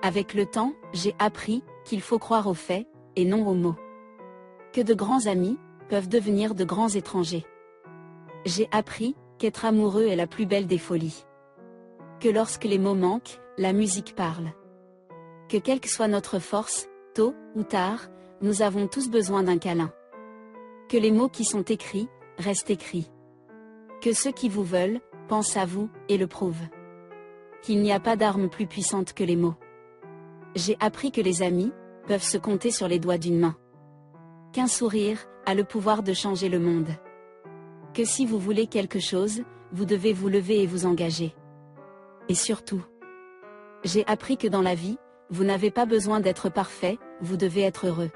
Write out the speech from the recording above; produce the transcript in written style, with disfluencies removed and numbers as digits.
Avec le temps, j'ai appris qu'il faut croire aux faits, et non aux mots. Que de grands amis peuvent devenir de grands étrangers. J'ai appris qu'être amoureux est la plus belle des folies. Que lorsque les mots manquent, la musique parle. Que quelle que soit notre force, tôt ou tard, nous avons tous besoin d'un câlin. Que les mots qui sont écrits, restent écrits. Que ceux qui vous veulent, pensent à vous, et le prouvent. Qu'il n'y a pas d'arme plus puissante que les mots. J'ai appris que les amis peuvent se compter sur les doigts d'une main. Qu'un sourire a le pouvoir de changer le monde. Que si vous voulez quelque chose, vous devez vous lever et vous engager. Et surtout, j'ai appris que dans la vie, vous n'avez pas besoin d'être parfait, vous devez être heureux.